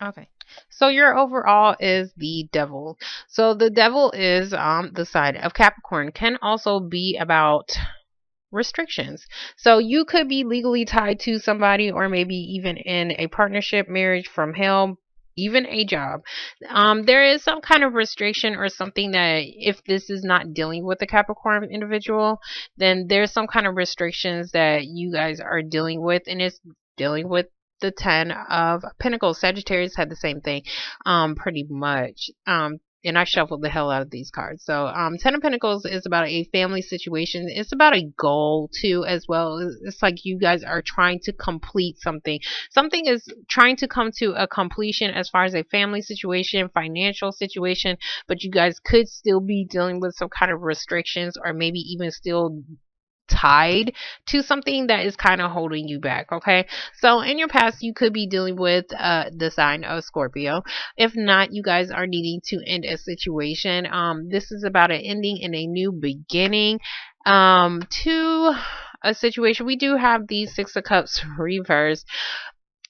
Okay. So your overall is the devil. So the devil is the side of Capricorn, can also be about restrictions. So you could be legally tied to somebody, or maybe even in a partnership, marriage from hell, even a job. There is some kind of restriction or something that, if this is not dealing with a Capricorn individual, then there's some kind of restrictions that you guys are dealing with, and it's dealing with the 10 of Pentacles. Sagittarius had the same thing, pretty much. And I shuffled the hell out of these cards. So, Ten of Pentacles is about a family situation. It's about a goal too, as well. It's like you guys are trying to complete something. Something is trying to come to a completion as far as a family situation, financial situation, but you guys could still be dealing with some kind of restrictions, or maybe even still tied to something that is kind of holding you back. Okay, so in your past you could be dealing with the sign of Scorpio. If not, you guys are needing to end a situation. This is about an ending and a new beginning to a situation. We do have the Six of Cups reverse.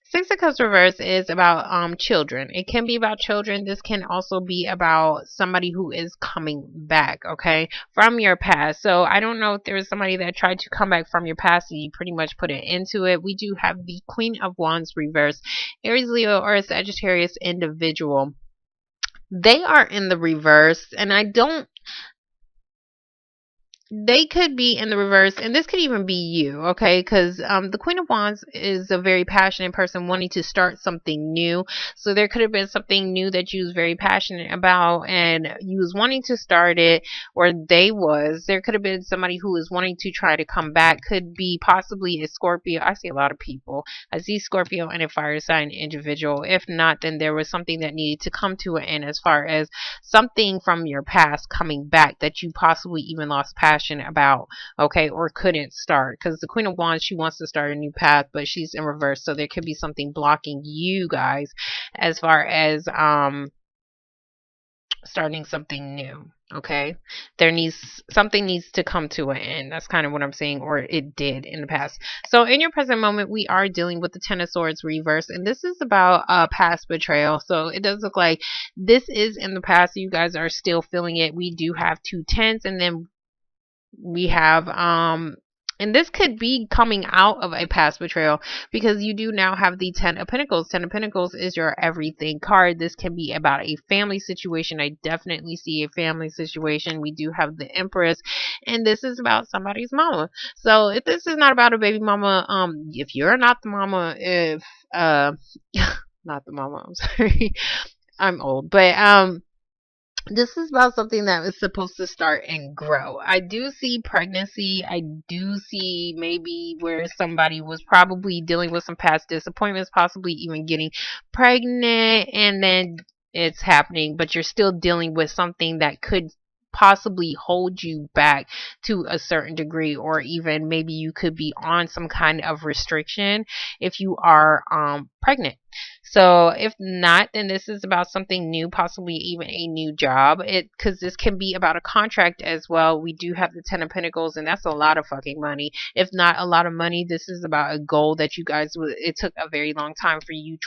Six of Cups reverse is about children. It can be about children. This can also be about somebody who is coming back, okay, from your past. So I don't know if there is somebody that tried to come back from your past and you pretty much put it into it. We do have the Queen of Wands reverse. Aries, Leo, or a Sagittarius individual. They are in the reverse, and I don't they could be in the reverse, and this could even be you, okay, because the Queen of Wands is a very passionate person wanting to start something new. So there could have been something new that you was very passionate about and you was wanting to start it, or there could have been somebody who was wanting to try to come back. Could be possibly a Scorpio. I see a lot of people. I see Scorpio and a fire sign individual. If not, then there was something that needed to come to an end, as far as something from your past coming back that you possibly even lost passion about, okay, or couldn't start. Because the Queen of Wands, she wants to start a new path, but she's in reverse, so there could be something blocking you guys as far as starting something new. Okay, something needs to come to an end. That's kind of what I'm saying, or it did in the past. So in your present moment, we are dealing with the Ten of Swords reverse, and this is about past betrayal. So it does look like this is in the past. You guys are still feeling it. We do have two tens, and then we have and this could be coming out of a past betrayal, because you do now have the Ten of Pentacles. Ten of Pentacles is your everything card. This can be about a family situation. I definitely see a family situation. We do have the Empress, and this is about somebody's mama. So if this is not about a baby mama, if you're not the mama, if not the mama, I'm sorry, I'm old, but this is about something that is supposed to start and grow. I do see pregnancy. I do see maybe where somebody was probably dealing with some past disappointments, possibly even getting pregnant, and then it's happening, but you're still dealing with something that could possibly hold you back to a certain degree, or even maybe you could be on some kind of restriction if you are pregnant. So if not, then this is about something new, possibly even a new job. Because this can be about a contract as well. We do have the Ten of Pentacles, and that's a lot of fucking money. If not a lot of money, this is about a goal that you guys it took a very long time for you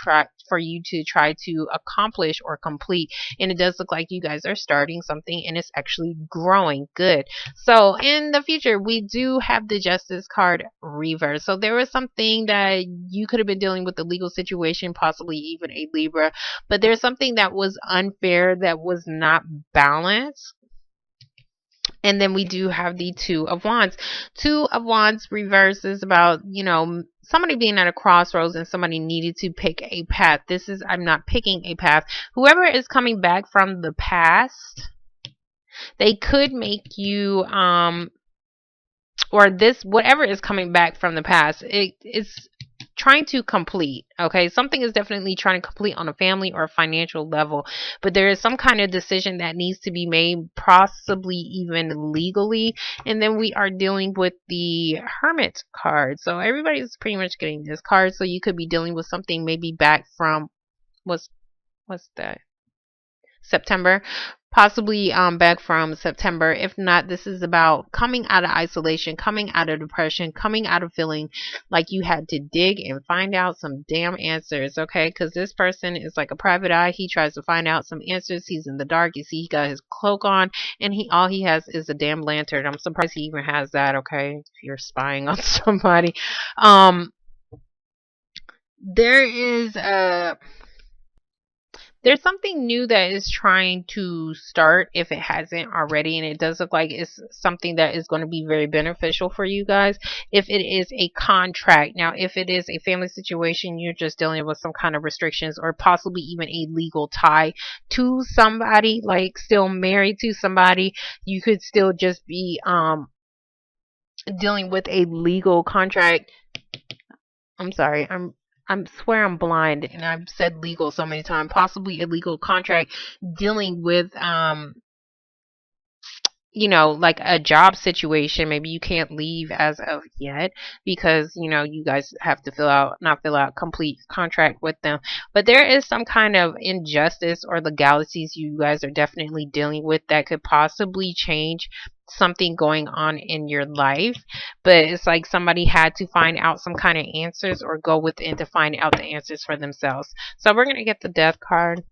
to try to accomplish or complete. And it does look like you guys are starting something, and it's actually growing good. So in the future, we do have the Justice card reverse. So there was something that you could have been dealing with, a legal situation, possibly even a Libra, but there's something that was unfair, that was not balanced. And then we do have the Two of Wands. Two of Wands reverse is about, somebody being at a crossroads and somebody needed to pick a path. This is, I'm not picking a path. Whoever is coming back from the past, they could make you, or this, whatever is coming back from the past, it's trying to complete. Okay, something is definitely trying to complete on a family or a financial level, but there is some kind of decision that needs to be made, possibly even legally. And then we are dealing with the Hermit card. So everybody's pretty much getting this card. So you could be dealing with something maybe back from, what's that, September. possibly back from September. If not, this is about coming out of isolation, coming out of depression, coming out of feeling like you had to dig and find out some damn answers, okay? Because this person is like a private eye. He tries to find out some answers. He's in the dark. You see, he got his cloak on, and he all he has is a damn lantern. I'm surprised he even has that, okay? If you're spying on somebody. There is a there's something new that is trying to start if it hasn't already, and it does look like it's something that is going to be very beneficial for you guys if it is a contract. Now, if it is a family situation, you're just dealing with some kind of restrictions or possibly even a legal tie to somebody, like still married to somebody. You could still just be dealing with a legal contract. I'm sorry. I'm swear I'm blind and I've said legal so many times. Possibly a legal contract dealing with like a job situation. Maybe you can't leave as of yet because, you guys have to not fill out complete contract with them. But there is some kind of injustice or legalities you guys are definitely dealing with that could possibly change something going on in your life. But it's like somebody had to find out some kind of answers or go within to find out the answers for themselves. So we're going to get the death card.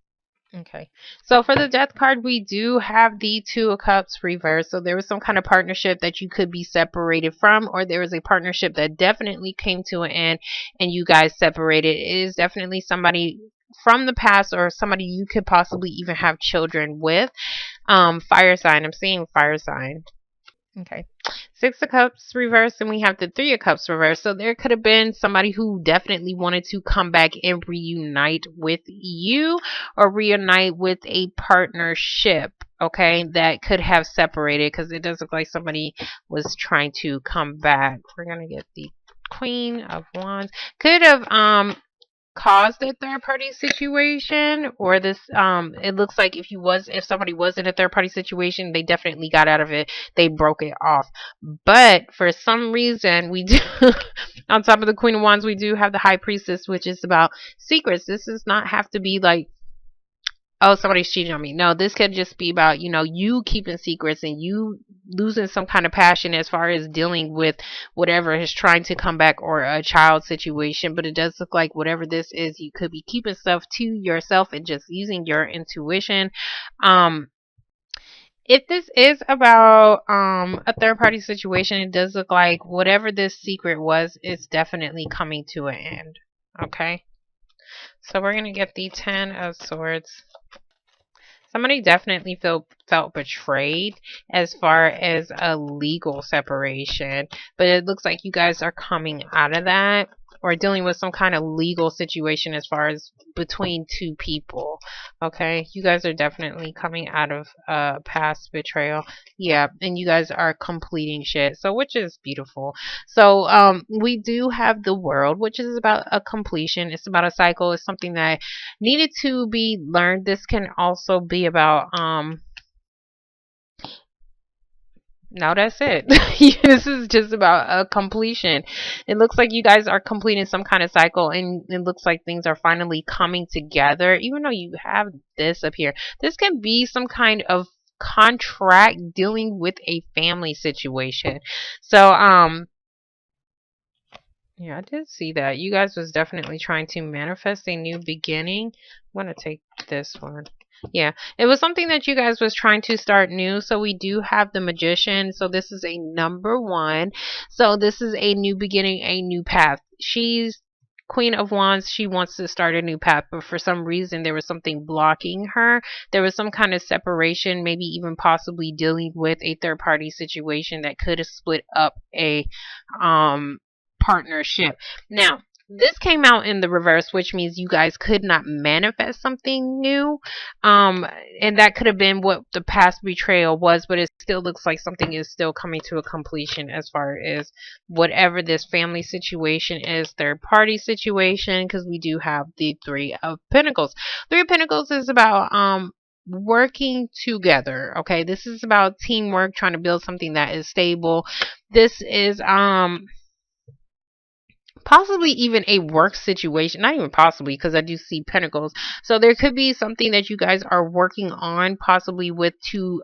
Okay. So for the death card, we do have the Two of Cups reversed. So there was some kind of partnership that you could be separated from, or there was a partnership that definitely came to an end and you guys separated. It is definitely somebody from the past or somebody you could possibly even have children with. Fire sign. I'm seeing fire sign. Okay. Six of Cups reversed, and we have the Three of Cups reversed. So there could have been somebody who definitely wanted to come back and reunite with you or reunite with a partnership, okay, that could have separated because it does look like somebody was trying to come back. We're going to get the Queen of Wands. Could have caused a third party situation, or this it looks like if somebody was in a third party situation, they definitely got out of it, they broke it off. But for some reason we do on top of the Queen of Wands, we do have the High Priestess, which is about secrets. This does not have to be like, oh, somebody's cheating on me. No, this could just be about, you keeping secrets and you losing some kind of passion as far as dealing with whatever is trying to come back, or a child situation. But it does look like whatever this is, you could be keeping stuff to yourself and just using your intuition. If this is about a third party situation, it does look like whatever this secret was is definitely coming to an end. Okay. So we're going to get the Ten of Swords. Somebody definitely felt betrayed as far as a legal separation, but it looks like you guys are coming out of that or dealing with some kind of legal situation as far as between two people. Okay, you guys are definitely coming out of past betrayal. Yeah, and you guys are completing shit, so which is beautiful. So we do have the World, which is about a completion. It's about a cycle. It's something that needed to be learned. This can also be about no, that's it. This is just about a completion. It looks like you guys are completing some kind of cycle, and it looks like things are finally coming together. Even though you have this up here, this can be some kind of contract dealing with a family situation. So yeah, I did see that. You guys was definitely trying to manifest a new beginning. I'm going to take this one. Yeah, it was something that you guys was trying to start new. So we do have the Magician. So this is a number one. So this is a new beginning, a new path. She's Queen of Wands. She wants to start a new path, but for some reason there was something blocking her. There was some kind of separation, maybe even possibly dealing with a third party situation that could have split up a partnership. Now, this came out in the reverse, which means you guys could not manifest something new. And that could have been what the past betrayal was, but it still looks like something is still coming to a completion as far as whatever this family situation is, third party situation, because we do have the Three of Pentacles. Three of Pentacles is about working together. Okay, this is about teamwork, trying to build something that is stable. This is possibly even a work situation, not even possibly, because I do see pentacles. So there could be something that you guys are working on, possibly with two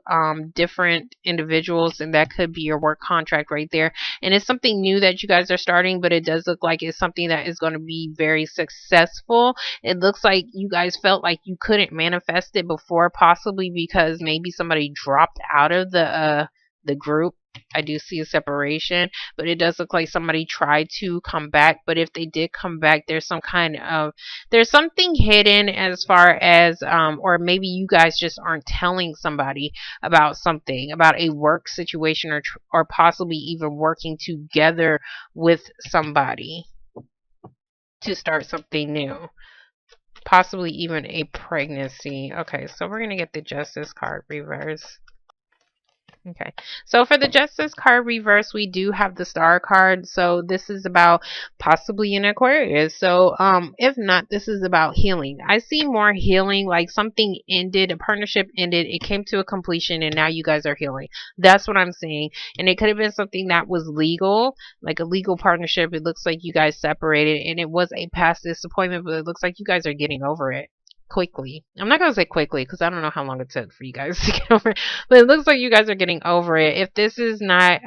different individuals, and that could be your work contract right there. And it's something new that you guys are starting, but it does look like it's something that is going to be very successful. It looks like you guys felt like you couldn't manifest it before, possibly because maybe somebody dropped out of the group. I do see a separation, but it does look like somebody tried to come back. But if they did come back, there's some kind of, there's something hidden as far as or maybe you guys just aren't telling somebody about something, about a work situation, or possibly even working together with somebody to start something new, possibly even a pregnancy. Okay, so we're gonna get the Justice card reverse. Okay, so for the Justice card reverse, we do have the Star card. So this is about possibly an Aquarius. So if not, this is about healing. I see more healing, like something ended, a partnership ended, it came to a completion, and now you guys are healing. That's what I'm seeing. And it could have been something that was legal, like a legal partnership. It looks like you guys separated, and it was a past disappointment, but it looks like you guys are getting over it quickly. I'm not gonna say quickly because I don't know how long it took for you guys to get over it, but it looks like you guys are getting over it. If this is not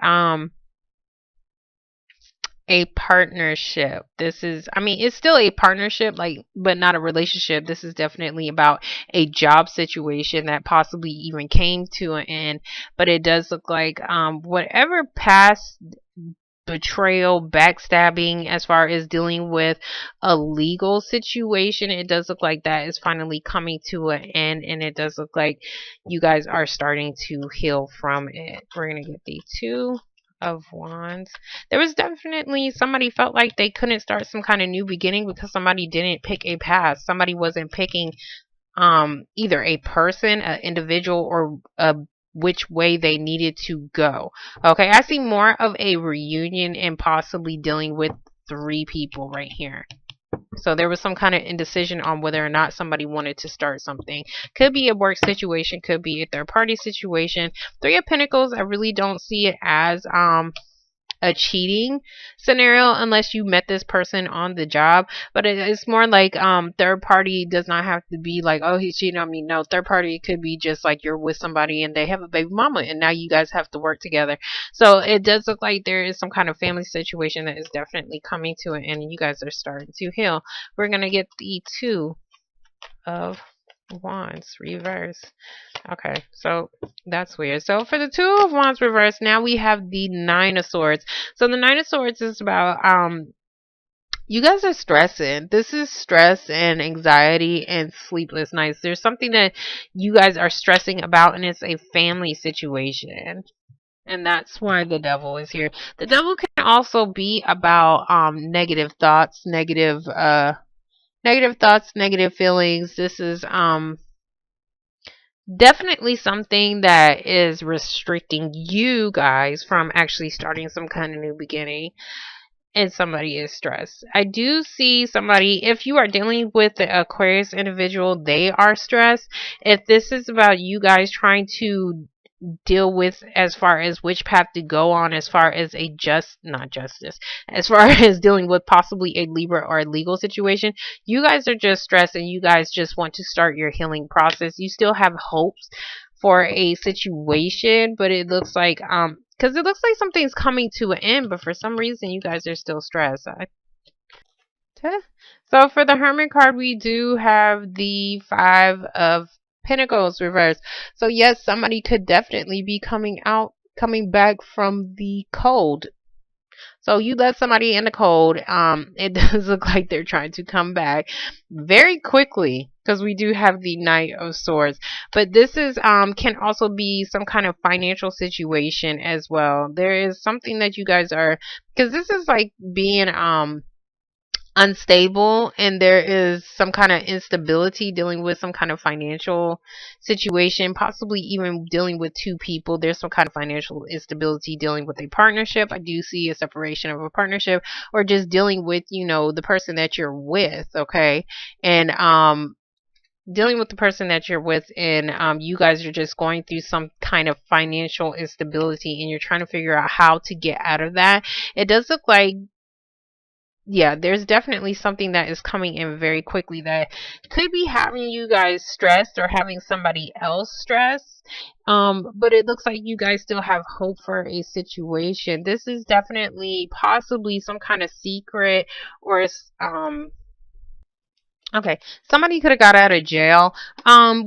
a partnership, this is, I mean, it's still a partnership, like, but not a relationship. This is definitely about a job situation that possibly even came to an end. But it does look like whatever past betrayal, backstabbing, as far as dealing with a legal situation, it does look like that is finally coming to an end, and it does look like you guys are starting to heal from it. We're gonna get the Two of Wands. There was definitely somebody felt like they couldn't start some kind of new beginning because somebody didn't pick a path. Somebody wasn't picking either a person, an individual, or a which way they needed to go. Okay, I see more of a reunion and possibly dealing with three people right here. So there was some kind of indecision on whether or not somebody wanted to start something. Could be a work situation, could be a third party situation. Three of Pentacles, I really don't see it as a cheating scenario unless you met this person on the job, but it's more like third party does not have to be like, oh, he's cheating on me. No, third party could be just like you're with somebody and they have a baby mama and now you guys have to work together. So it does look like there is some kind of family situation that is definitely coming to an end and you guys are starting to heal. We're gonna get the Two of Wands reverse. Okay, so that's weird. So for the Two of Wands reverse, now we have the Nine of Swords. So the Nine of Swords is about you guys are stressing. This is stress and anxiety and sleepless nights. There's something that you guys are stressing about, and it's a family situation. And that's why the Devil is here. The Devil can also be about negative thoughts, negative thoughts, negative feelings. This is definitely something that is restricting you guys from actually starting some kind of new beginning, and somebody is stressed. I do see somebody, if you are dealing with the Aquarius individual, they are stressed. If this is about you guys trying to deal with as far as which path to go on, as far as a not justice, as far as dealing with possibly a Libra or a legal situation, you guys are just stressed and you guys just want to start your healing process. You still have hopes for a situation, but it looks like because it looks like something's coming to an end, but for some reason you guys are still stressed. So for the Hermit card, we do have the Five of Pentacles reversed. So yes, somebody could definitely be coming back from the cold. So you let somebody in the cold. It does look like they're trying to come back very quickly because we do have the Knight of Swords. But this is can also be some kind of financial situation as well. There is something that you guys are, because this is like being unstable, and there is some kind of instability dealing with some kind of financial situation, possibly even dealing with two people. There's some kind of financial instability dealing with a partnership. I do see a separation of a partnership, or just dealing with, you know, the person that you're with. Okay, and dealing with the person that you're with, and you guys are just going through some kind of financial instability and you're trying to figure out how to get out of that. It does look like yeah, there's definitely something that is coming in very quickly that could be having you guys stressed or having somebody else stressed. But it looks like you guys still have hope for a situation. This is definitely possibly some kind of secret or okay, somebody could have got out of jail.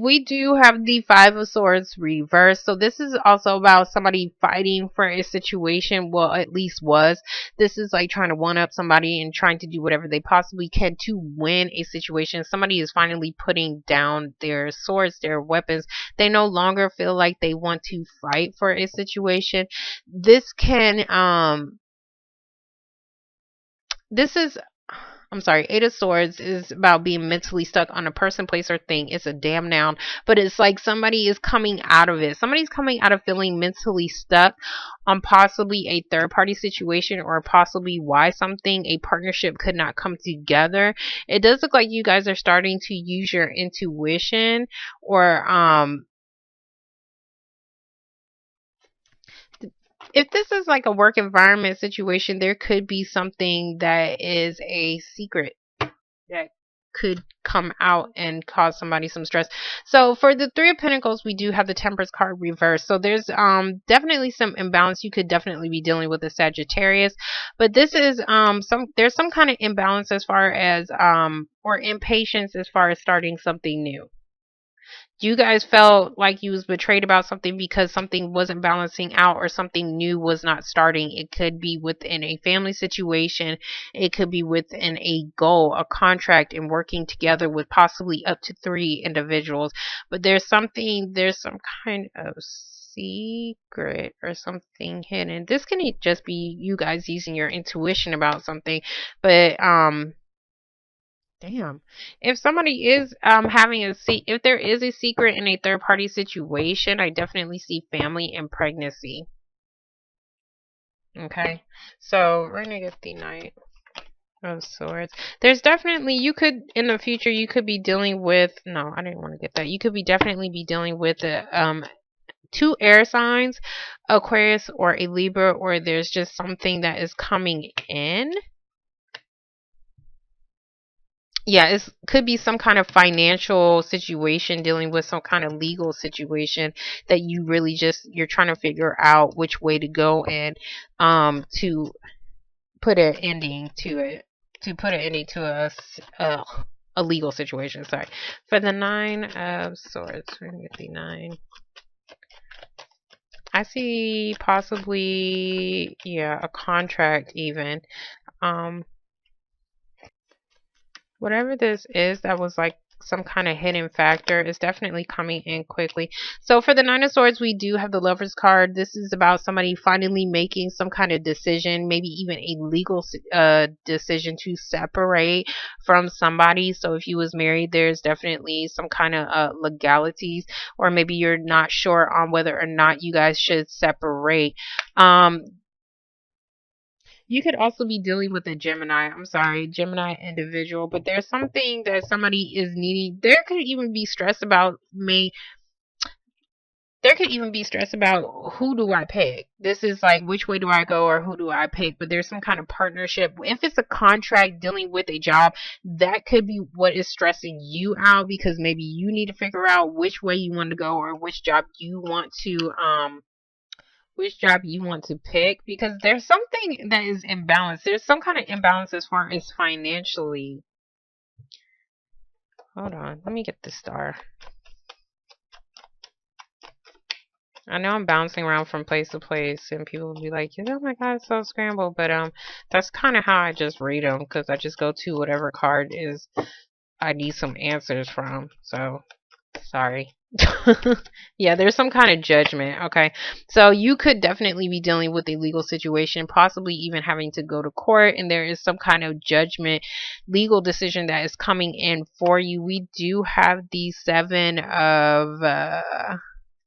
We do have the Five of Swords reversed, so this is also about somebody fighting for a situation. Well, at least was. This is like trying to one up somebody and trying to do whatever they possibly can to win a situation. Somebody is finally putting down their swords, their weapons. They no longer feel like they want to fight for a situation. This can this is I'm sorry, Eight of Swords is about being mentally stuck on a person, place, or thing. It's a damn noun, but it's like somebody is coming out of it. Somebody's coming out of feeling mentally stuck on possibly a third party situation or possibly why something, a partnership could not come together. It does look like you guys are starting to use your intuition or if this is like a work environment situation, there could be something that is a secret that could come out and cause somebody some stress. So for the Three of Pentacles, we do have the Temperance card reversed. So there's definitely some imbalance. You could definitely be dealing with a Sagittarius, but this is there's some kind of imbalance as far as or impatience as far as starting something new. You guys felt like you was betrayed about something because something wasn't balancing out or something new was not starting. It could be within a family situation. It could be within a goal, a contract, and working together with possibly up to three individuals. But there's some kind of secret or something hidden. This can just be you guys using your intuition about something, but damn. If somebody is having if there is a secret in a third party situation, I definitely see family and pregnancy. Okay. So we're gonna get the Knight of Swords. There's definitely you could in the future you could be dealing with no, I didn't want to get that. You could be definitely be dealing with two air signs, Aquarius or a Libra, or there's just something that is coming in. Yeah, it could be some kind of financial situation dealing with some kind of legal situation that you really just you're trying to figure out which way to go and to put an ending to it to put an ending to a legal situation. Sorry. For the Nine of Swords, we're gonna get the nine. I see possibly a contract even. Um Whatever this is that was like some kind of hidden factor is definitely coming in quickly. So for the Nine of Swords, we do have the Lover's card. This is about somebody finally making some kind of decision, maybe even a legal decision to separate from somebody. So if you was married, there's definitely some kind of legalities, or maybe you're not sure on whether or not you guys should separate. Um, you could also be dealing with a Gemini. I'm sorry, Gemini individual, but there's something that somebody is needing. There could even be stress about who do I pick. This is like which way do I go or who do I pick? But there's some kind of partnership. If it's a contract dealing with a job, that could be what is stressing you out because maybe you need to figure out which way you want to go or which job you want to pick because there's something that is imbalanced. There's some kind of imbalance as far as financially. Hold on, let me get the star. I know I'm bouncing around from place to place, and people will be like, "Oh my God, it's so scrambled." But that's kind of how I just read them because I just go to whatever card is I need some answers from. So sorry. Yeah, there's some kind of judgment. Okay. So you could definitely be dealing with a legal situation, possibly even having to go to court, and there is some kind of judgment, legal decision that is coming in for you. We do have the Seven of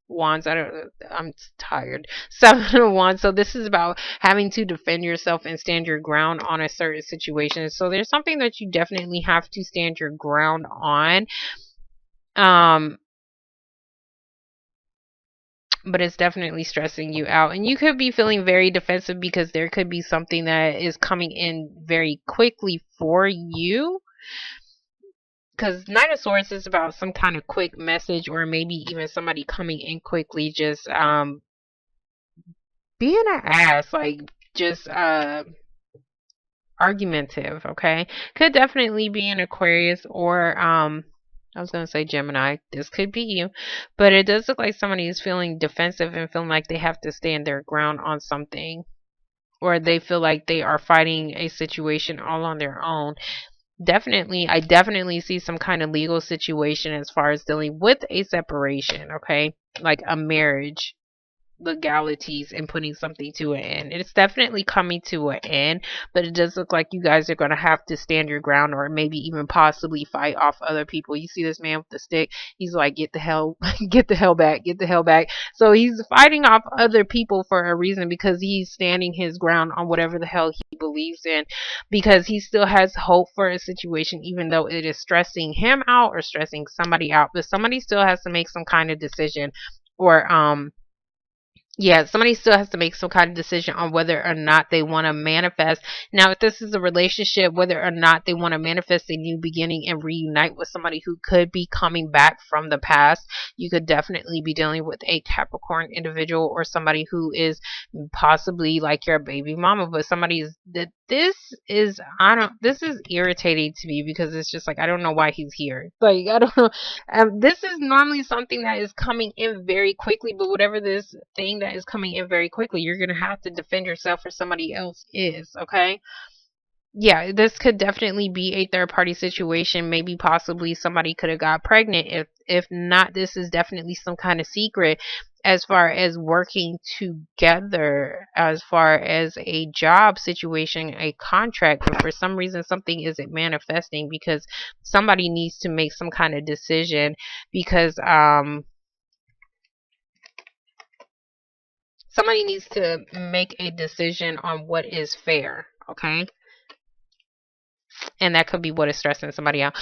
Wands. I'm tired. Seven of Wands. So this is about having to defend yourself and stand your ground on a certain situation. So there's something that you definitely have to stand your ground on. Um but it's definitely stressing you out. And you could be feeling very defensive because there could be something that is coming in very quickly for you. Because Knight of Swords is about some kind of quick message, or maybe even somebody coming in quickly, just being an ass, like just argumentative. Okay, could definitely be an Aquarius, or I was gonna say Gemini. This could be you, but it does look like somebody is feeling defensive and feeling like they have to stand their ground on something, or they feel like they are fighting a situation all on their own. Definitely, I definitely see some kind of legal situation as far as dealing with a separation, okay? Like a marriage, legalities, and putting something to an end. It's definitely coming to an end, but it does look like you guys are going to have to stand your ground, or maybe even possibly fight off other people. You see this man with the stick, he's like, get the hell get the hell back, get the hell back. So he's fighting off other people for a reason, because he's standing his ground on whatever the hell he believes in, because he still has hope for a situation, even though it is stressing him out or stressing somebody out. But somebody still has to make some kind of decision, or yeah, somebody still has to make some kind of decision on whether or not they want to manifest. Now, if this is a relationship, whether or not they want to manifest a new beginning and reunite with somebody who could be coming back from the past. You could definitely be dealing with a Capricorn individual, or somebody who is possibly like your baby mama, but somebody is that this is irritating to me, because it's just like, I don't know why he's here. Like, I don't know. This is normally something that is coming in very quickly, but whatever this thing that is coming in very quickly, you're going to have to defend yourself, or somebody else is, okay? Yeah, this could definitely be a third party situation. Maybe possibly somebody could have got pregnant. If not, this is definitely some kind of secret as far as working together, as far as a job situation, a contract. But for some reason, something isn't manifesting, because somebody needs to make some kind of decision, because somebody needs to make a decision on what is fair, okay? And that could be what is stressing somebody out.